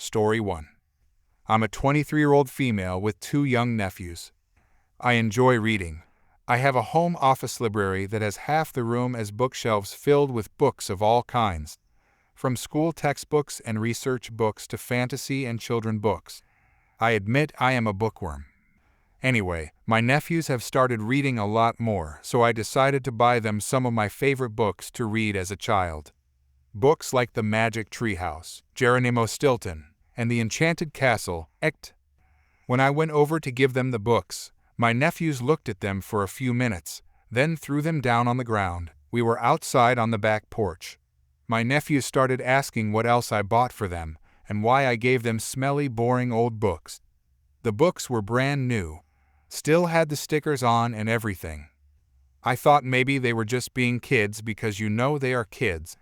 Story 1. I'm a 23-year-old female with 2 young nephews. I enjoy reading. I have a home office library that has half the room as bookshelves filled with books of all kinds, from school textbooks and research books to fantasy and children books. I admit I am a bookworm. Anyway, my nephews have started reading a lot more, so I decided to buy them some of my favorite books to read as a child. Books like The Magic Treehouse, Geronimo Stilton, and The Enchanted Castle, Ect. When I went over to give them the books, my nephews looked at them for a few minutes, then threw them down on the ground. We were outside on the back porch. My nephews started asking what else I bought for them, and why I gave them smelly, boring old books. The books were brand new, still had the stickers on and everything. I thought maybe they were just being kids because you know they are kids,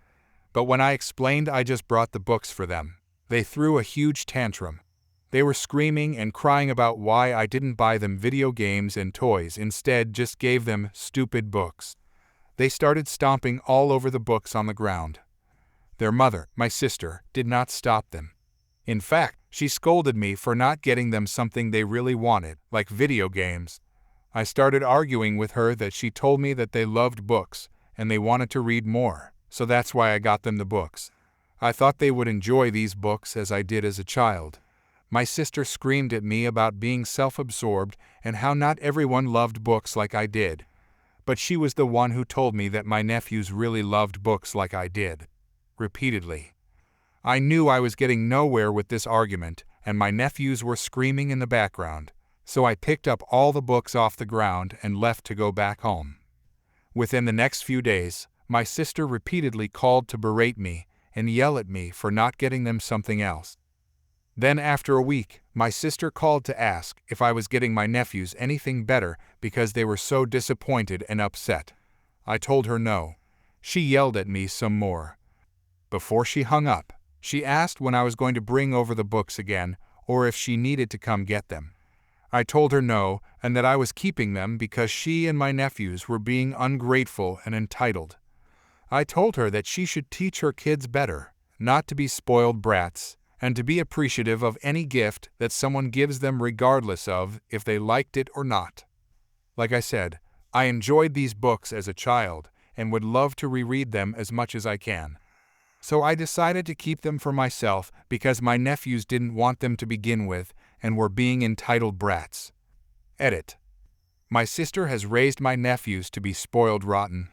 but when I explained I just brought the books for them, they threw a huge tantrum. They were screaming and crying about why I didn't buy them video games and toys, instead just gave them stupid books. They started stomping all over the books on the ground. Their mother, my sister, did not stop them. In fact, she scolded me for not getting them something they really wanted, like video games. I started arguing with her that she told me that they loved books and they wanted to read more, so that's why I got them the books. I thought they would enjoy these books as I did as a child. My sister screamed at me about being self-absorbed and how not everyone loved books like I did. But she was the one who told me that my nephews really loved books like I did. Repeatedly. I knew I was getting nowhere with this argument, and my nephews were screaming in the background, so I picked up all the books off the ground and left to go back home. Within the next few days, my sister repeatedly called to berate me and yell at me for not getting them something else. Then after a week, my sister called to ask if I was getting my nephews anything better because they were so disappointed and upset. I told her no. She yelled at me some more. Before she hung up, she asked when I was going to bring over the books again or if she needed to come get them. I told her no and that I was keeping them because she and my nephews were being ungrateful and entitled. I told her that she should teach her kids better, not to be spoiled brats, and to be appreciative of any gift that someone gives them regardless of if they liked it or not. Like I said, I enjoyed these books as a child and would love to reread them as much as I can. So I decided to keep them for myself because my nephews didn't want them to begin with and were being entitled brats. Edit. My sister has raised my nephews to be spoiled rotten.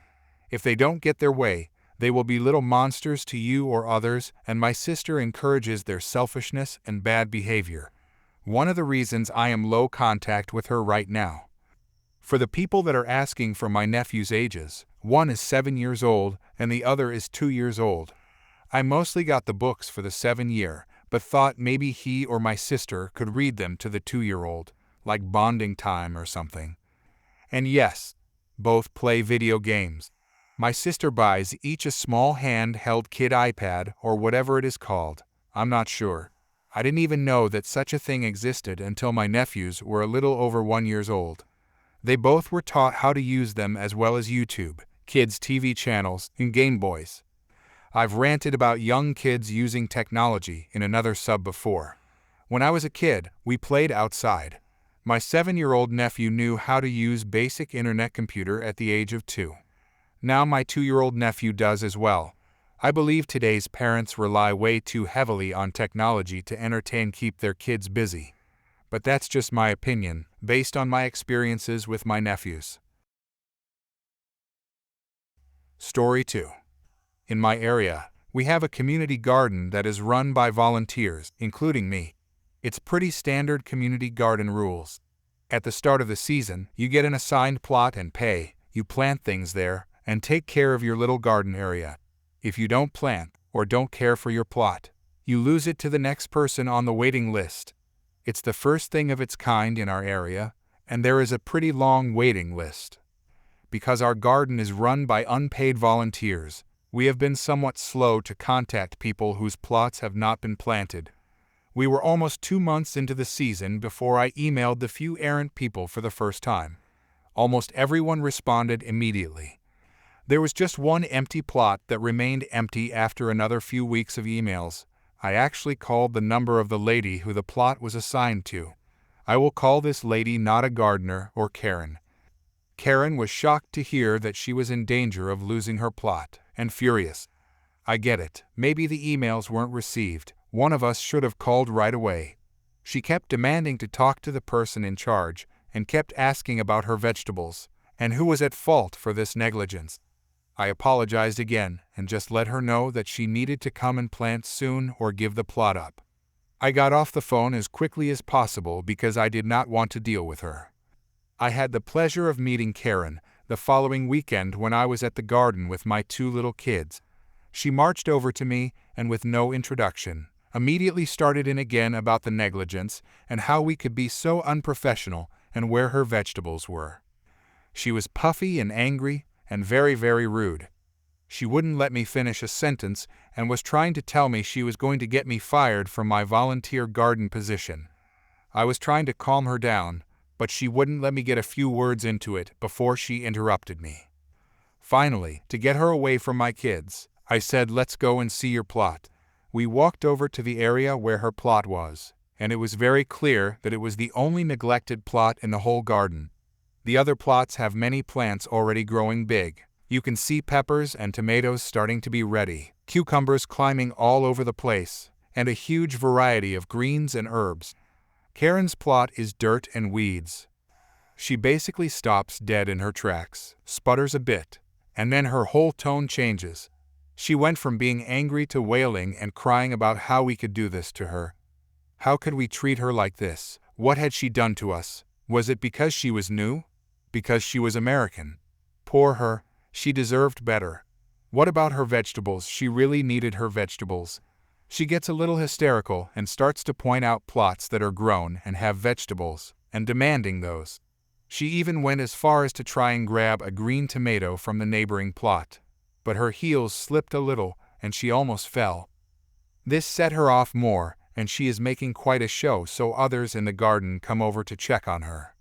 If they don't get their way, they will be little monsters to you or others, and my sister encourages their selfishness and bad behavior. One of the reasons I am low contact with her right now. For the people that are asking for my nephew's ages, one is 7 years old and the other is 2 years old. I mostly got the books for the 7-year, but thought maybe he or my sister could read them to the 2-year-old, like bonding time or something. And yes, both play video games. My sister buys each a small hand-held kid iPad or whatever it is called. I'm not sure. I didn't even know that such a thing existed until my nephews were a little over 1 year old. They both were taught how to use them as well as YouTube, kids' TV channels, and Game Boys. I've ranted about young kids using technology in another sub before. When I was a kid, we played outside. My 7-year-old nephew knew how to use basic internet computer at the age of 2. Now my 2-year-old nephew does as well. I believe today's parents rely way too heavily on technology to keep their kids busy. But that's just my opinion, based on my experiences with my nephews. Story 2. In my area, we have a community garden that is run by volunteers, including me. It's pretty standard community garden rules. At the start of the season, you get an assigned plot and pay, you plant things there, and take care of your little garden area. If you don't plant, or don't care for your plot, you lose it to the next person on the waiting list. It's the first thing of its kind in our area, and there is a pretty long waiting list. Because our garden is run by unpaid volunteers, we have been somewhat slow to contact people whose plots have not been planted. We were almost 2 months into the season before I emailed the few errant people for the first time. Almost everyone responded immediately. There was just one empty plot that remained empty after another few weeks of emails. I actually called the number of the lady who the plot was assigned to. I will call this lady not a gardener or Karen. Karen was shocked to hear that she was in danger of losing her plot, and furious. I get it, maybe the emails weren't received, one of us should have called right away. She kept demanding to talk to the person in charge, and kept asking about her vegetables, and who was at fault for this negligence. I apologized again, and just let her know that she needed to come and plant soon or give the plot up. I got off the phone as quickly as possible because I did not want to deal with her. I had the pleasure of meeting Karen the following weekend when I was at the garden with my 2 little kids. She marched over to me and with no introduction, immediately started in again about the negligence and how we could be so unprofessional and where her vegetables were. She was puffy and angry and very, very rude. She wouldn't let me finish a sentence and was trying to tell me she was going to get me fired from my volunteer garden position. I was trying to calm her down, but she wouldn't let me get a few words into it before she interrupted me. Finally, to get her away from my kids, I said, "Let's go and see your plot." We walked over to the area where her plot was, and it was very clear that it was the only neglected plot in the whole garden. The other plots have many plants already growing big. You can see peppers and tomatoes starting to be ready, cucumbers climbing all over the place, and a huge variety of greens and herbs. Karen's plot is dirt and weeds. She basically stops dead in her tracks, sputters a bit, and then her whole tone changes. She went from being angry to wailing and crying about how we could do this to her. How could we treat her like this? What had she done to us? Was it because she was new? Because she was American? Poor her. She deserved better. What about her vegetables? She really needed her vegetables. She gets a little hysterical and starts to point out plots that are grown and have vegetables, and demanding those. She even went as far as to try and grab a green tomato from the neighboring plot. But her heels slipped a little, and she almost fell. This set her off more, and she is making quite a show so others in the garden come over to check on her.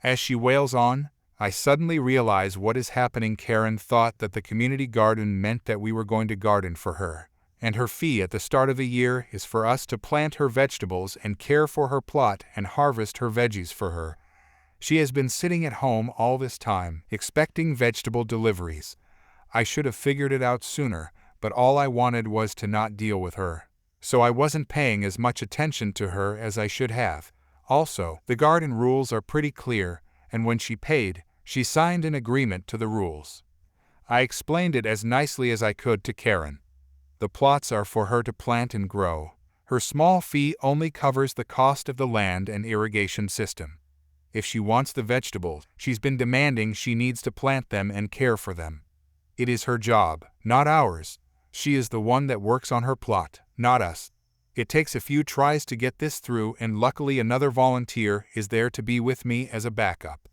As she wails on, I suddenly realize what is happening. Karen thought that the community garden meant that we were going to garden for her, and her fee at the start of the year is for us to plant her vegetables and care for her plot and harvest her veggies for her. She has been sitting at home all this time, expecting vegetable deliveries. I should have figured it out sooner, but all I wanted was to not deal with her. So I wasn't paying as much attention to her as I should have. Also, the garden rules are pretty clear, and when she paid, she signed an agreement to the rules. I explained it as nicely as I could to Karen. The plots are for her to plant and grow. Her small fee only covers the cost of the land and irrigation system. If she wants the vegetables, she's been demanding she needs to plant them and care for them. It is her job, not ours. She is the one that works on her plot, not us. It takes a few tries to get this through, and luckily another volunteer is there to be with me as a backup.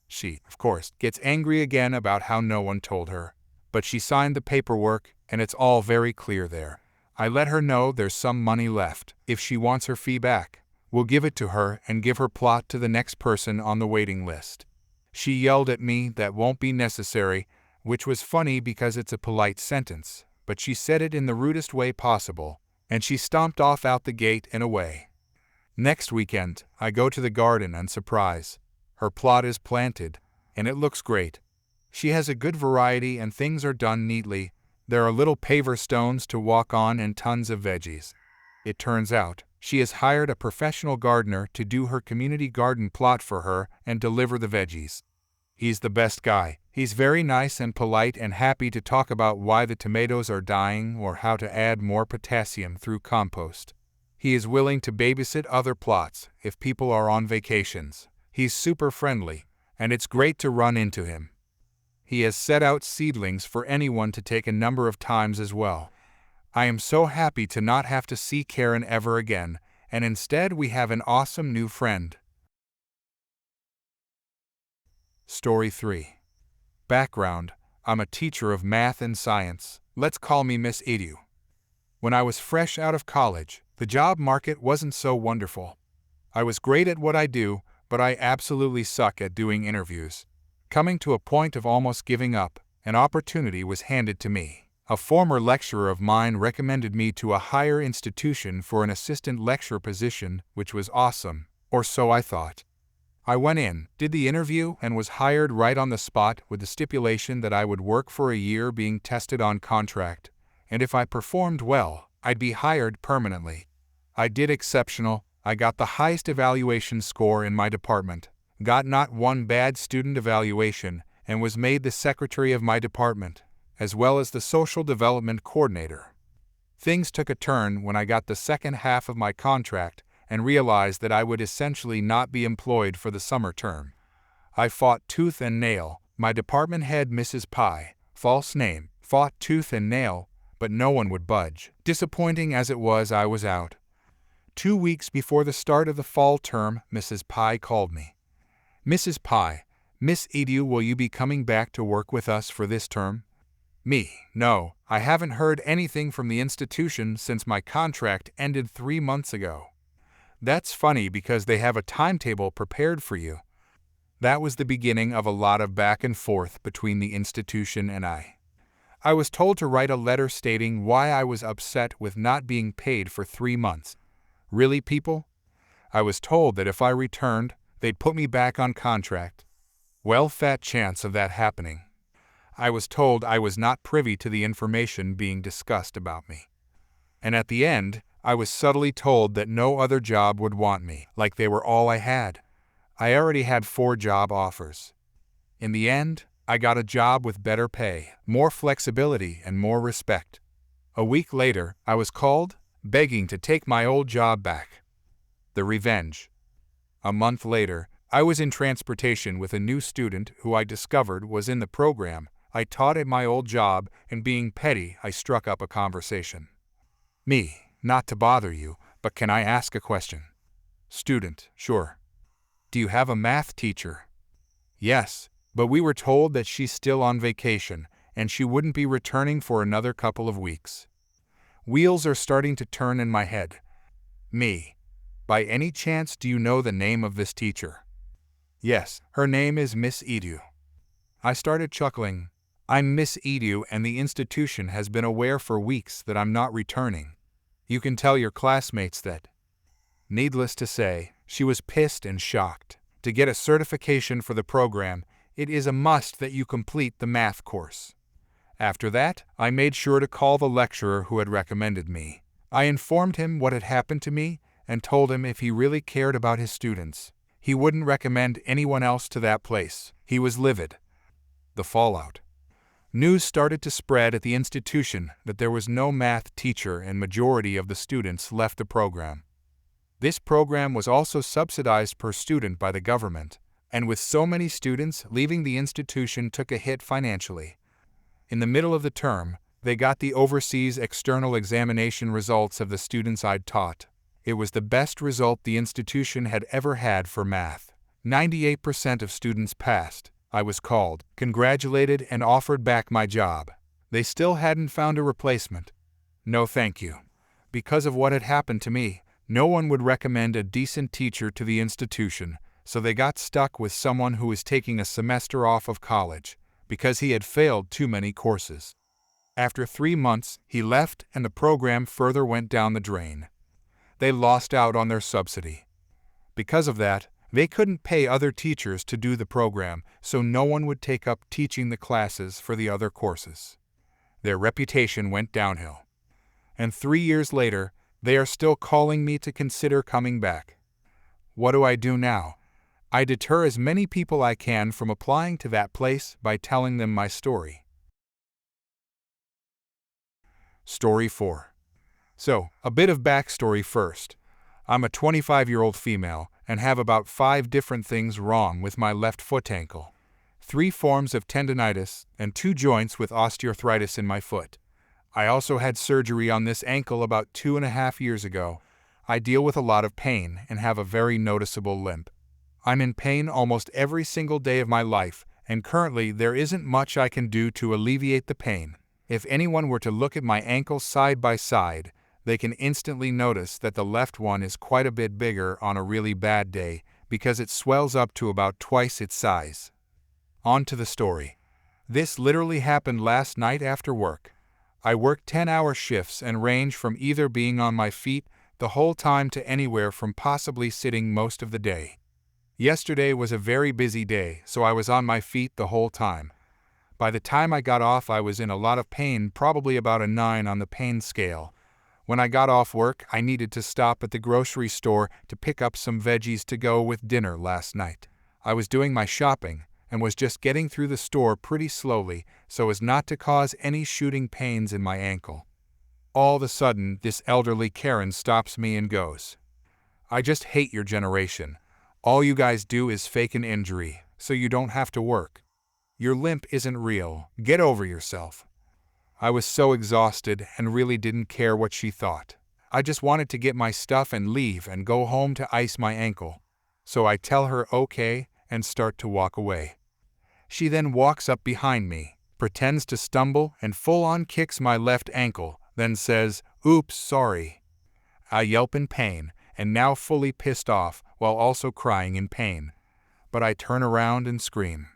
She, of course, gets angry again about how no one told her. But she signed the paperwork, and it's all very clear there. I let her know there's some money left. If she wants her fee back, we'll give it to her and give her plot to the next person on the waiting list. She yelled at me that won't be necessary, which was funny because it's a polite sentence, but she said it in the rudest way possible, and she stomped off out the gate and away. Next weekend, I go to the garden and surprise. Her plot is planted, and it looks great. She has a good variety and things are done neatly. There are little paver stones to walk on and tons of veggies. It turns out, she has hired a professional gardener to do her community garden plot for her and deliver the veggies. He's the best guy. He's very nice and polite and happy to talk about why the tomatoes are dying or how to add more potassium through compost. He is willing to babysit other plots if people are on vacations. He's super friendly, and it's great to run into him. He has set out seedlings for anyone to take a number of times as well. I am so happy to not have to see Karen ever again, and instead we have an awesome new friend. Story 3. Background: I'm a teacher of math and science. Let's call me Miss Edu. When I was fresh out of college, the job market wasn't so wonderful. I was great at what I do, but I absolutely suck at doing interviews. Coming to a point of almost giving up, an opportunity was handed to me. A former lecturer of mine recommended me to a higher institution for an assistant lecturer position, which was awesome, or so I thought. I went in, did the interview, and was hired right on the spot with the stipulation that I would work for a year being tested on contract, and if I performed well, I'd be hired permanently. I did exceptional. I got the highest evaluation score in my department, got not one bad student evaluation, and was made the secretary of my department, as well as the social development coordinator. Things took a turn when I got the second half of my contract and realized that I would essentially not be employed for the summer term. I fought tooth and nail. My department head, Mrs. Pye, false name, fought tooth and nail, but no one would budge. Disappointing as it was, I was out. 2 weeks before the start of the fall term, Mrs. Pye called me. "Mrs. Pye, Miss Edu, will you be coming back to work with us for this term?" Me, no, I haven't heard anything from the institution since my contract ended 3 months ago. That's funny because they have a timetable prepared for you. That was the beginning of a lot of back and forth between the institution and I. I was told to write a letter stating why I was upset with not being paid for 3 months. Really, people? I was told that if I returned, they'd put me back on contract. Well, fat chance of that happening. I was told I was not privy to the information being discussed about me. And at the end, I was subtly told that no other job would want me, like they were all I had. I already had 4 job offers. In the end, I got a job with better pay, more flexibility, and more respect. A week later, I was called, begging to take my old job back. The revenge. A month later, I was in transportation with a new student who I discovered was in the program I taught at my old job, and being petty, I struck up a conversation. Me, not to bother you, but can I ask a question? Student, sure. Do you have a math teacher? Yes, but we were told that she's still on vacation, and she wouldn't be returning for another couple of weeks. Wheels are starting to turn in my head. Me, by any chance do you know the name of this teacher? Yes, her name is Miss Edu. I started chuckling. I'm Miss Edu, and the institution has been aware for weeks that I'm not returning. You can tell your classmates that. Needless to say, she was pissed and shocked. To get a certification for the program, it is a must that you complete the math course. After that, I made sure to call the lecturer who had recommended me. I informed him what had happened to me and told him if he really cared about his students, he wouldn't recommend anyone else to that place. He was livid. The fallout. News started to spread at the institution that there was no math teacher and majority of the students left the program. This program was also subsidized per student by the government, and with so many students leaving the institution took a hit financially. In the middle of the term, they got the overseas external examination results of the students I'd taught. It was the best result the institution had ever had for math. 98% of students passed. I was called, congratulated, and offered back my job. They still hadn't found a replacement. No thank you. Because of what had happened to me, no one would recommend a decent teacher to the institution, so they got stuck with someone who was taking a semester off of college, because he had failed too many courses. After 3 months, he left and the program further went down the drain. They lost out on their subsidy. Because of that, they couldn't pay other teachers to do the program, so no one would take up teaching the classes for the other courses. Their reputation went downhill. And 3 years later, they are still calling me to consider coming back. What do I do now? I deter as many people I can from applying to that place by telling them my story. Story 4. So, a bit of backstory first. I'm a 25-year-old female and have about 5 different things wrong with my left foot ankle. 3 forms of tendinitis and 2 joints with osteoarthritis in my foot. I also had surgery on this ankle about 2.5 years ago. I deal with a lot of pain and have a very noticeable limp. I'm in pain almost every single day of my life, and currently there isn't much I can do to alleviate the pain. If anyone were to look at my ankles side by side, they can instantly notice that the left one is quite a bit bigger on a really bad day because it swells up to about twice its size. On to the story. This literally happened last night after work. I work 10-hour shifts and range from either being on my feet the whole time to anywhere from possibly sitting most of the day. Yesterday was a very busy day, so I was on my feet the whole time. By the time I got off, I was in a lot of pain, probably about a 9 on the pain scale. When I got off work, I needed to stop at the grocery store to pick up some veggies to go with dinner last night. I was doing my shopping and was just getting through the store pretty slowly so as not to cause any shooting pains in my ankle. All of a sudden, this elderly Karen stops me and goes, "I just hate your generation. All you guys do is fake an injury, so you don't have to work. Your limp isn't real. Get over yourself." I was so exhausted and really didn't care what she thought. I just wanted to get my stuff and leave and go home to ice my ankle. So I tell her okay and start to walk away. She then walks up behind me, pretends to stumble and full-on kicks my left ankle, then says, "Oops, sorry." I yelp in pain and now fully pissed off while also crying in pain. But I turn around and scream.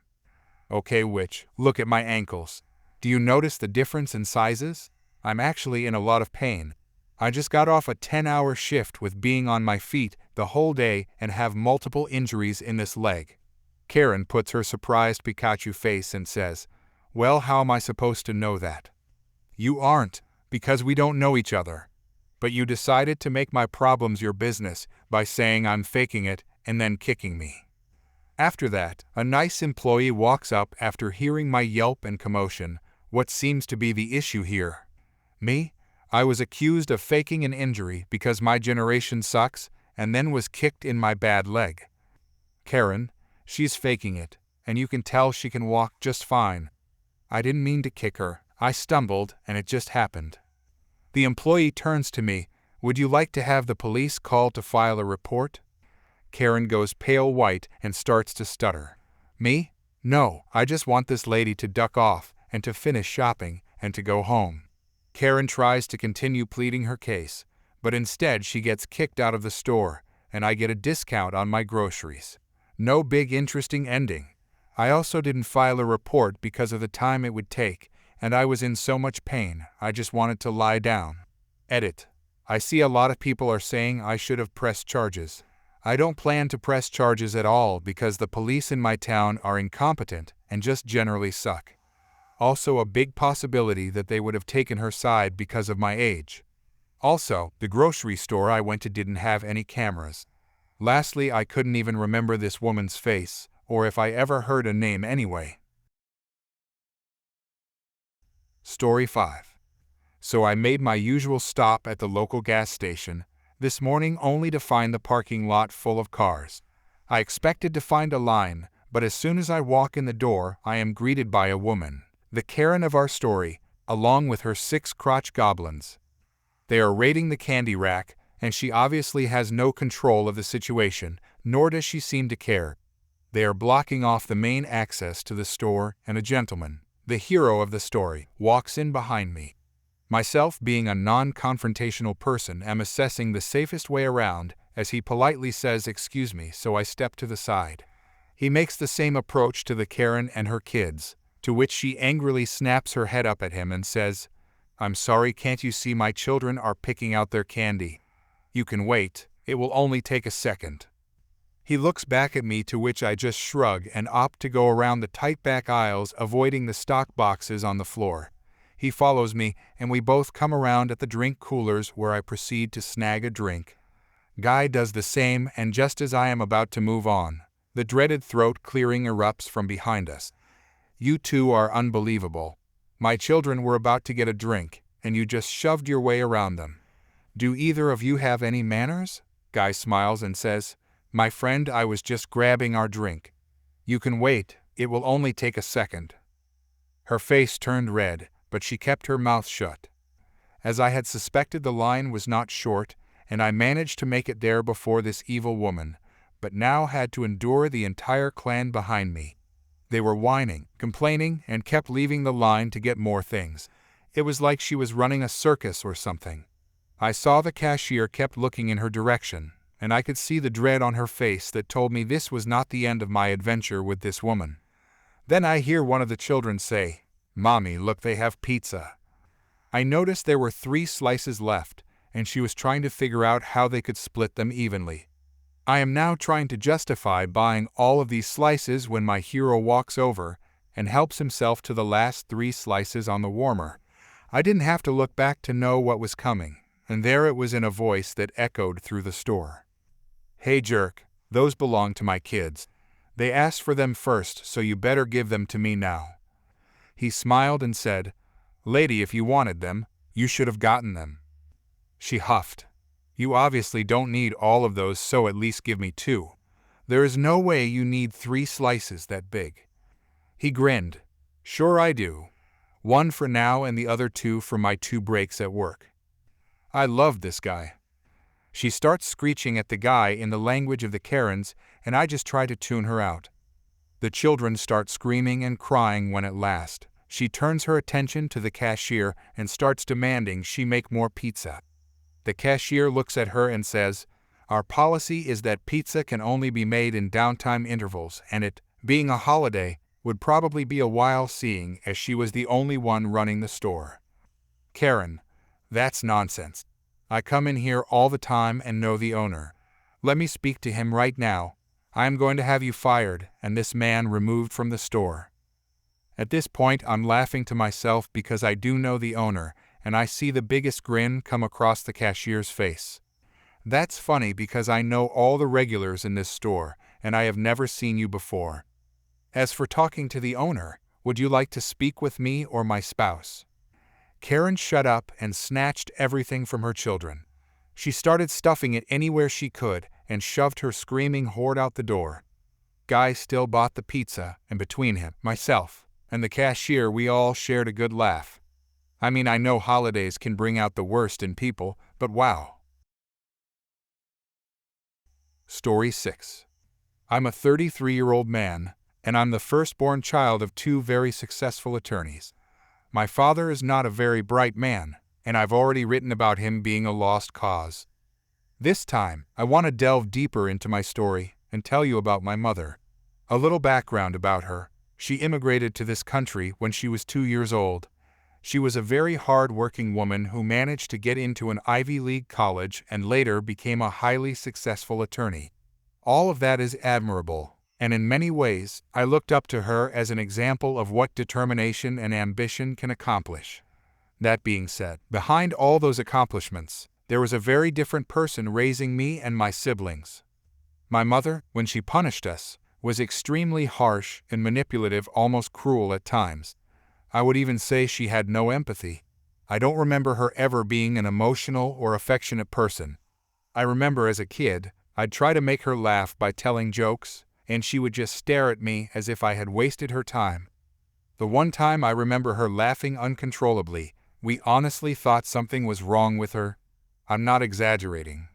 "Okay, witch, look at my ankles. Do you notice the difference in sizes? I'm actually in a lot of pain. I just got off a 10-hour shift with being on my feet the whole day and have multiple injuries in this leg." Karen puts her surprised Pikachu face and says, "Well, how am I supposed to know that?" "You aren't, because we don't know each other. But you decided to make my problems your business by saying I'm faking it and then kicking me." After that, a nice employee walks up after hearing my yelp and commotion. What seems to be the issue here? Me? I was accused of faking an injury because my generation sucks and then was kicked in my bad leg. Karen, she's faking it, and you can tell she can walk just fine. I didn't mean to kick her. I stumbled and it just happened. The employee turns to me. "Would you like to have the police called to file a report?" Karen goes pale white and starts to stutter. "Me? No, I just want this lady to duck off and to finish shopping and to go home." Karen tries to continue pleading her case, but instead she gets kicked out of the store and I get a discount on my groceries. No big interesting ending. I also didn't file a report because of the time it would take, and I was in so much pain I just wanted to lie down. Edit. I see a lot of people are saying I should have pressed charges. I don't plan to press charges at all because the police in my town are incompetent and just generally suck. Also a big possibility that they would have taken her side because of my age. Also, the grocery store I went to didn't have any cameras. Lastly, I couldn't even remember this woman's face, or if I ever heard a name anyway. Story 5. So I made my usual stop at the local gas station this morning only to find the parking lot full of cars. I expected to find a line, but as soon as I walk in the door, I am greeted by a woman, the Karen of our story, along with her 6 crotch goblins. They are raiding the candy rack, and she obviously has no control of the situation, nor does she seem to care. They are blocking off the main access to the store, and a gentleman, the hero of the story, walks in behind me. Myself, being a non-confrontational person, am assessing the safest way around as he politely says excuse me, so I step to the side. He makes the same approach to the Karen and her kids, to which she angrily snaps her head up at him and says, "I'm sorry, can't you see my children are picking out their candy? You can wait, it will only take a second." He looks back at me, to which I just shrug and opt to go around the tight back aisles, avoiding the stock boxes on the floor. He follows me, and we both come around at the drink coolers where I proceed to snag a drink. Guy does the same, and just as I am about to move on, the dreaded throat clearing erupts from behind us. "You two are unbelievable. My children were about to get a drink, and you just shoved your way around them. Do either of you have any manners?" Guy smiles and says, "My friend, I was just grabbing our drink. You can wait, it will only take a second." Her face turned red, but she kept her mouth shut. As I had suspected, the line was not short, and I managed to make it there before this evil woman, but now had to endure the entire clan behind me. They were whining, complaining, and kept leaving the line to get more things. It was like she was running a circus or something. I saw the cashier kept looking in her direction, and I could see the dread on her face that told me this was not the end of my adventure with this woman. Then I hear one of the children say, "Mommy, look, they have pizza." I noticed there were 3 slices left, and she was trying to figure out how they could split them evenly. I am now trying to justify buying all of these slices when my hero walks over and helps himself to the last 3 slices on the warmer. I didn't have to look back to know what was coming, and there it was in a voice that echoed through the store. "Hey jerk, those belong to my kids. They asked for them first, so you better give them to me now." He smiled and said, "Lady, if you wanted them, you should have gotten them." She huffed. "You obviously don't need all of those, so at least give me 2. There is no way you need 3 slices that big." He grinned. "Sure I do. 1 for now and the other 2 for my 2 breaks at work." I loved this guy. She starts screeching at the guy in the language of the Karens, and I just try to tune her out. The children start screaming and crying when at last she turns her attention to the cashier and starts demanding she make more pizza. The cashier looks at her and says, "Our policy is that pizza can only be made in downtime intervals, and it, being a holiday, would probably be a while seeing as she was the only one running the store." Karen: "That's nonsense. I come in here all the time and know the owner. Let me speak to him right now. I am going to have you fired and this man removed from the store." At this point I'm laughing to myself because I do know the owner, and I see the biggest grin come across the cashier's face. "That's funny because I know all the regulars in this store, and I have never seen you before. As for talking to the owner, would you like to speak with me or my spouse?" Karen shut up and snatched everything from her children. She started stuffing it anywhere she could and shoved her screaming horde out the door. Guy still bought the pizza, and between him, myself, and the cashier we all shared a good laugh. I mean, I know holidays can bring out the worst in people, but wow. Story 6. I'm a 33-year-old man, and I'm the firstborn child of 2 very successful attorneys. My father is not a very bright man, and I've already written about him being a lost cause. This time, I want to delve deeper into my story and tell you about my mother. A little background about her. She immigrated to this country when she was 2 years old. She was a very hard-working woman who managed to get into an Ivy League college and later became a highly successful attorney. All of that is admirable, and in many ways, I looked up to her as an example of what determination and ambition can accomplish. That being said, behind all those accomplishments, there was a very different person raising me and my siblings. My mother, when she punished us, was extremely harsh and manipulative, almost cruel at times. I would even say she had no empathy. I don't remember her ever being an emotional or affectionate person. I remember as a kid, I'd try to make her laugh by telling jokes, and she would just stare at me as if I had wasted her time. The one time I remember her laughing uncontrollably, we honestly thought something was wrong with her. I'm not exaggerating.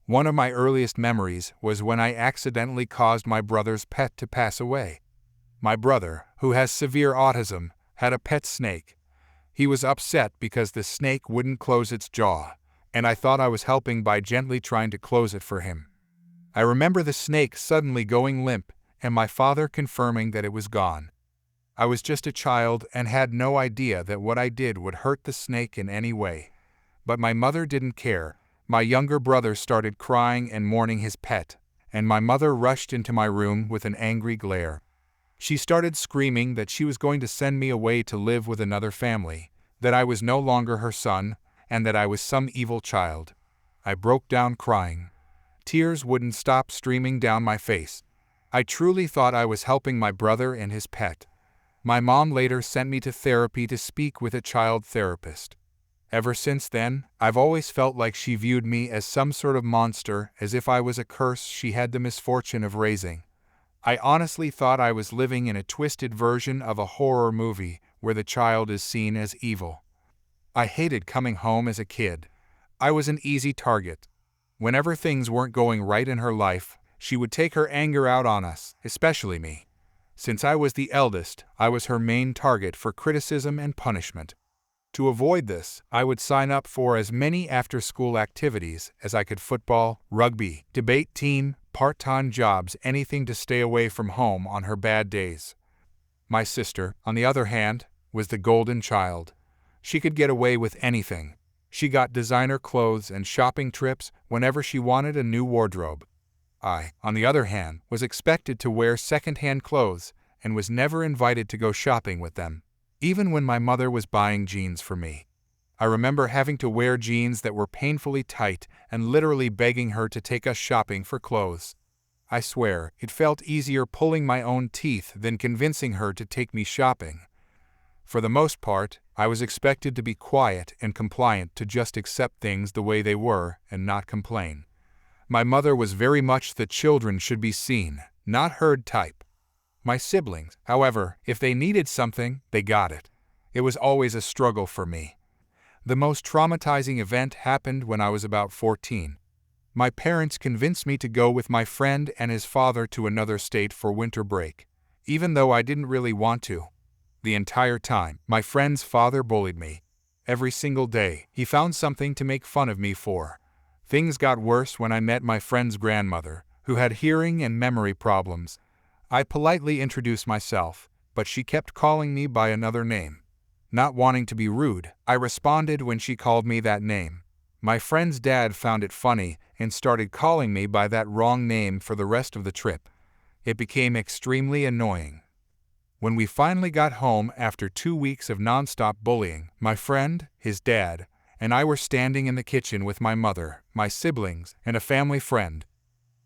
One of my earliest memories was when I accidentally caused my brother's pet to pass away. My brother, who has severe autism, had a pet snake. He was upset because the snake wouldn't close its jaw, and I thought I was helping by gently trying to close it for him. I remember the snake suddenly going limp, and my father confirming that it was gone. I was just a child and had no idea that what I did would hurt the snake in any way. But my mother didn't care. My younger brother started crying and mourning his pet, and my mother rushed into my room with an angry glare. She started screaming that she was going to send me away to live with another family, that I was no longer her son, and that I was some evil child. I broke down crying. Tears wouldn't stop streaming down my face. I truly thought I was helping my brother and his pet. My mom later sent me to therapy to speak with a child therapist. Ever since then, I've always felt like she viewed me as some sort of monster, as if I was a curse she had the misfortune of raising. I honestly thought I was living in a twisted version of a horror movie where the child is seen as evil. I hated coming home as a kid. I was an easy target. Whenever things weren't going right in her life, she would take her anger out on us, especially me. Since I was the eldest, I was her main target for criticism and punishment. To avoid this, I would sign up for as many after-school activities as I could: football, rugby, debate team, part-time jobs, anything to stay away from home on her bad days. My sister, on the other hand, was the golden child. She could get away with anything. She got designer clothes and shopping trips whenever she wanted a new wardrobe. I, on the other hand, was expected to wear second-hand clothes and was never invited to go shopping with them, even when my mother was buying jeans for me. I remember having to wear jeans that were painfully tight and literally begging her to take us shopping for clothes. I swear, it felt easier pulling my own teeth than convincing her to take me shopping. For the most part, I was expected to be quiet and compliant, to just accept things the way they were and not complain. My mother was very much the children should be seen, not heard type. My siblings, however, if they needed something, they got it. It was always a struggle for me. The most traumatizing event happened when I was about 14. My parents convinced me to go with my friend and his father to another state for winter break, even though I didn't really want to. The entire time, my friend's father bullied me. Every single day, he found something to make fun of me for. Things got worse when I met my friend's grandmother, who had hearing and memory problems. I politely introduced myself, but she kept calling me by another name. Not wanting to be rude, I responded when she called me that name. My friend's dad found it funny and started calling me by that wrong name for the rest of the trip. It became extremely annoying. When we finally got home after 2 weeks of nonstop bullying, my friend, his dad, and I were standing in the kitchen with my mother, my siblings, and a family friend.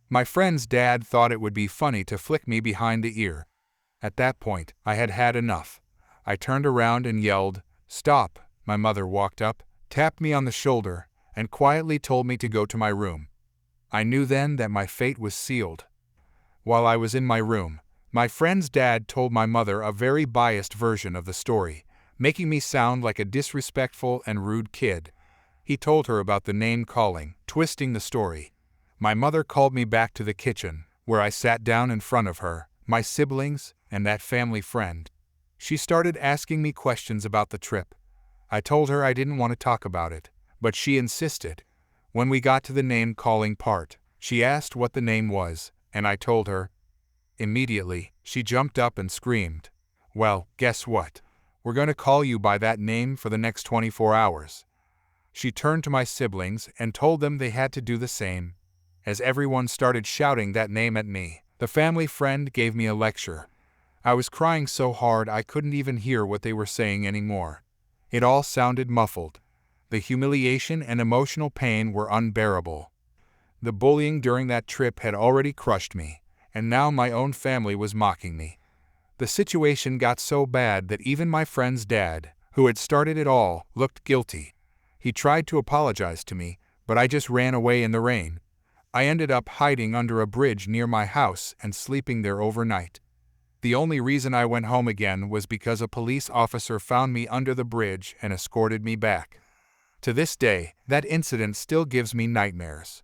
My friend's dad thought it would be funny to flick me behind the ear. At that point, I had had enough. I turned around and yelled, "Stop!" My mother walked up, tapped me on the shoulder, and quietly told me to go to my room. I knew then that my fate was sealed. While I was in my room, my friend's dad told my mother a very biased version of the story, making me sound like a disrespectful and rude kid. He told her about the name calling, twisting the story. My mother called me back to the kitchen, where I sat down in front of her, my siblings, and that family friend. She started asking me questions about the trip. I told her I didn't want to talk about it, but she insisted. When we got to the name calling part, she asked what the name was, and I told her. Immediately, she jumped up and screamed, "Well, guess what? We're going to call you by that name for the next 24 hours. She turned to my siblings and told them they had to do the same. As everyone started shouting that name at me, the family friend gave me a lecture. I was crying so hard I couldn't even hear what they were saying anymore. It all sounded muffled. The humiliation and emotional pain were unbearable. The bullying during that trip had already crushed me, and now my own family was mocking me. The situation got so bad that even my friend's dad, who had started it all, looked guilty. He tried to apologize to me, but I just ran away in the rain. I ended up hiding under a bridge near my house and sleeping there overnight. The only reason I went home again was because a police officer found me under the bridge and escorted me back. To this day, that incident still gives me nightmares.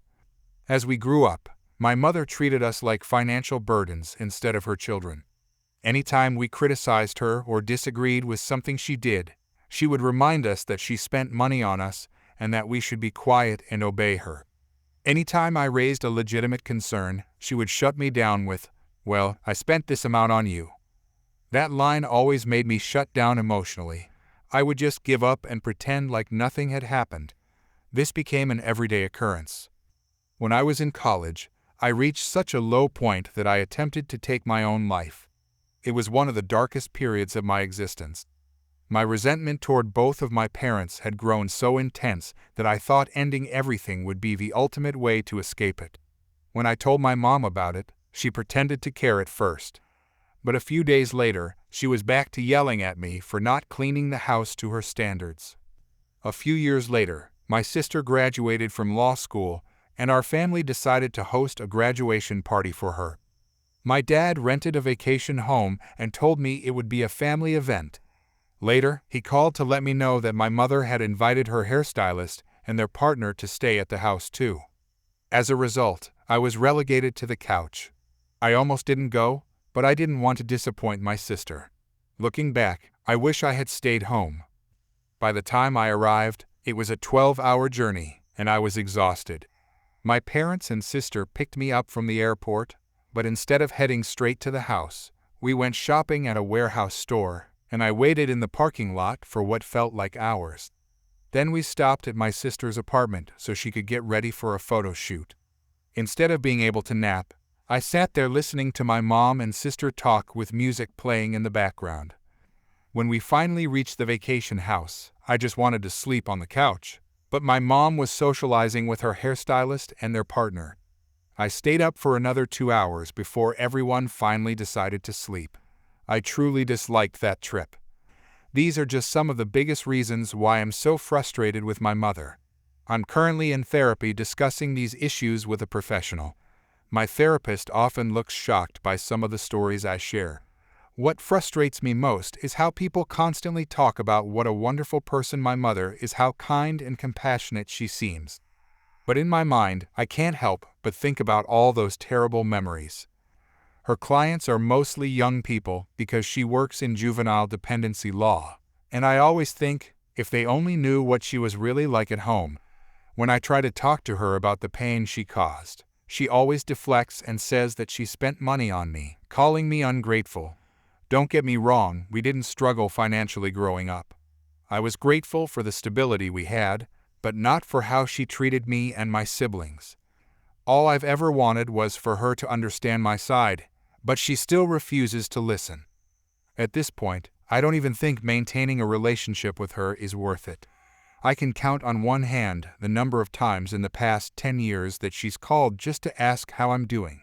As we grew up, my mother treated us like financial burdens instead of her children. Anytime we criticized her or disagreed with something she did, she would remind us that she spent money on us and that we should be quiet and obey her. Anytime I raised a legitimate concern, she would shut me down with, "Well, I spent this amount on you." That line always made me shut down emotionally. I would just give up and pretend like nothing had happened. This became an everyday occurrence. When I was in college, I reached such a low point that I attempted to take my own life. It was one of the darkest periods of my existence. My resentment toward both of my parents had grown so intense that I thought ending everything would be the ultimate way to escape it. When I told my mom about it, she pretended to care at first. But a few days later, she was back to yelling at me for not cleaning the house to her standards. A few years later, my sister graduated from law school, and our family decided to host a graduation party for her. My dad rented a vacation home and told me it would be a family event. Later, he called to let me know that my mother had invited her hairstylist and their partner to stay at the house too. As a result, I was relegated to the couch. I almost didn't go, but I didn't want to disappoint my sister. Looking back, I wish I had stayed home. By the time I arrived, it was a 12-hour journey, and I was exhausted. My parents and sister picked me up from the airport, but instead of heading straight to the house, we went shopping at a warehouse store, and I waited in the parking lot for what felt like hours. Then we stopped at my sister's apartment so she could get ready for a photo shoot. Instead of being able to nap, I sat there listening to my mom and sister talk with music playing in the background. When we finally reached the vacation house, I just wanted to sleep on the couch, but my mom was socializing with her hairstylist and their partner. I stayed up for another 2 hours before everyone finally decided to sleep. I truly disliked that trip. These are just some of the biggest reasons why I'm so frustrated with my mother. I'm currently in therapy discussing these issues with a professional. My therapist often looks shocked by some of the stories I share. What frustrates me most is how people constantly talk about what a wonderful person my mother is, how kind and compassionate she seems. But in my mind, I can't help but think about all those terrible memories. Her clients are mostly young people because she works in juvenile dependency law, and I always think, if they only knew what she was really like at home. When I try to talk to her about the pain she caused, she always deflects and says that she spent money on me, calling me ungrateful. Don't get me wrong, we didn't struggle financially growing up. I was grateful for the stability we had, but not for how she treated me and my siblings. All I've ever wanted was for her to understand my side, but she still refuses to listen. At this point, I don't even think maintaining a relationship with her is worth it. I can count on one hand the number of times in the past 10 years that she's called just to ask how I'm doing.